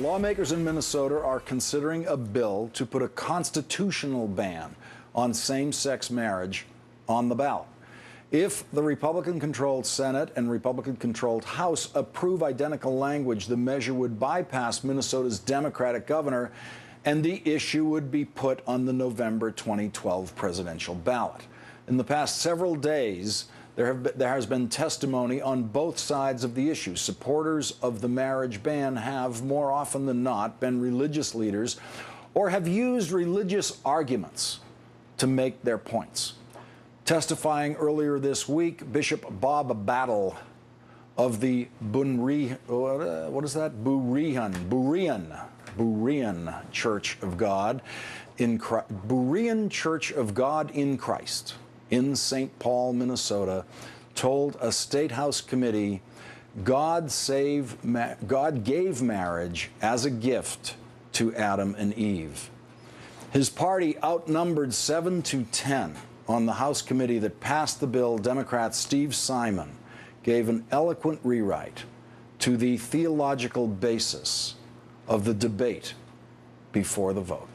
Lawmakers in Minnesota are considering a bill to put a constitutional ban on same-sex marriage on the ballot. If the Republican-controlled Senate and Republican-controlled House approve identical language, the measure would bypass Minnesota's Democratic governor, and the issue would be put on the November 2012 presidential ballot. In the past several days, there has been testimony on both sides of the issue. Supporters of the marriage ban have, more often than not, been religious leaders or have used religious arguments to make their points. Testifying earlier this week, Bishop Bob Battle of the Berean Church of God Berean Church of God in Christ in St. Paul, Minnesota, told a State House committee, God gave marriage as a gift to Adam and Eve. His party outnumbered 7-10 on the House committee that passed the bill. Democrat Steve Simon gave an eloquent rewrite to the theological basis of the debate before the vote.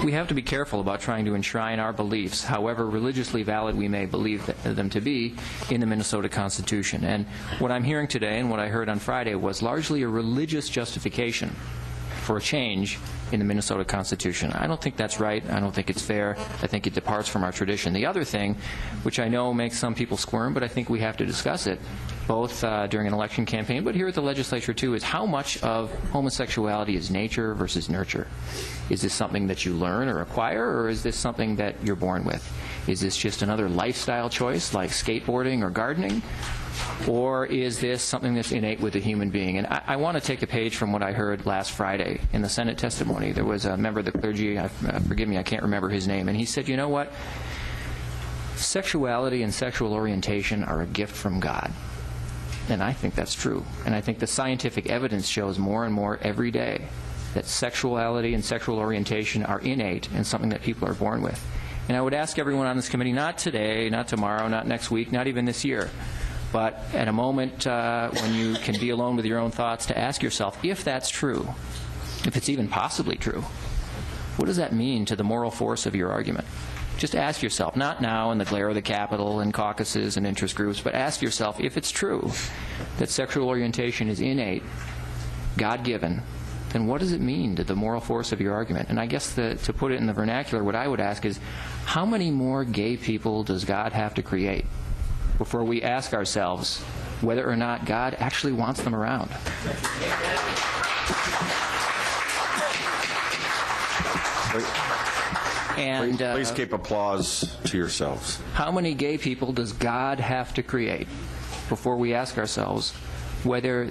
We have to be careful about trying to enshrine our beliefs, however religiously valid we may believe them to be, in the Minnesota Constitution. And what I'm hearing today and what I heard on Friday was largely a religious justification for a change in the Minnesota Constitution. I don't think that's right. I don't think it's fair. I think it departs from our tradition. The other thing, which I know makes some people squirm, but I think we have to discuss it, both during an election campaign, but here at the legislature too, is how much of homosexuality is nature versus nurture. Is this something that you learn or acquire, or is this something that you're born with? Is this just another lifestyle choice like skateboarding or gardening? Or is this something that's innate with a human being? And I want to take a page from what I heard last Friday in the Senate testimony. There was a member of the clergy, forgive me, I can't remember his name, and he said, you know what? Sexuality and sexual orientation are a gift from God. And I think that's true. And I think the scientific evidence shows more and more every day that sexuality and sexual orientation are innate and something that people are born with. And I would ask everyone on this committee, not today, not tomorrow, not next week, not even this year, but at a moment when you can be alone with your own thoughts, to ask yourself, if that's true, if it's even possibly true, what does that mean to the moral force of your argument? Just ask yourself, not now in the glare of the Capitol and caucuses and interest groups, but ask yourself, if it's true that sexual orientation is innate, God-given, then what does it mean to the moral force of your argument? And I guess to put it in the vernacular, what I would ask is, how many more gay people does God have to create before we ask ourselves whether or not God actually wants them around? And please keep applause to yourselves. How many gay people does God have to create before we ask ourselves whether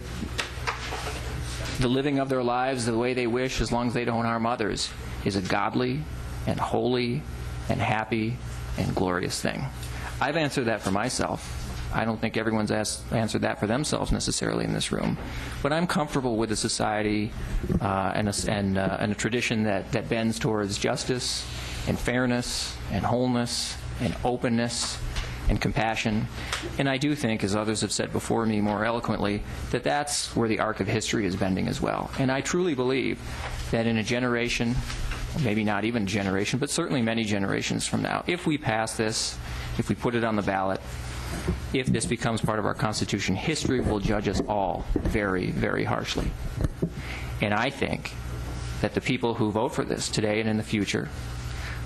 the living of their lives the way they wish, as long as they don't harm others, is a godly and holy and happy and glorious thing? I've answered that for myself. I don't think everyone's answered that for themselves necessarily in this room. But I'm comfortable with a society and a tradition that bends towards justice and fairness and wholeness and openness and compassion. And I do think, as others have said before me more eloquently, that that's where the arc of history is bending as well. And I truly believe that in a generation, maybe not even a generation, but certainly many generations from now, if we pass this, if we put it on the ballot, if this becomes part of our Constitution, history will judge us all very, very harshly. And I think that the people who vote for this today and in the future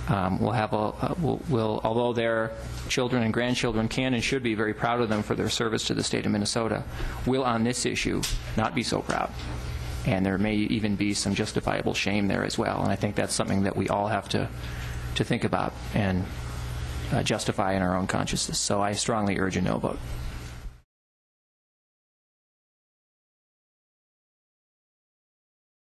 will, although their children and grandchildren can and should be very proud of them for their service to the state of Minnesota, will on this issue not be so proud. And there may even be some justifiable shame there as well. And I think that's something that we all have to think about and justify in our own consciousness. So I strongly urge a no vote.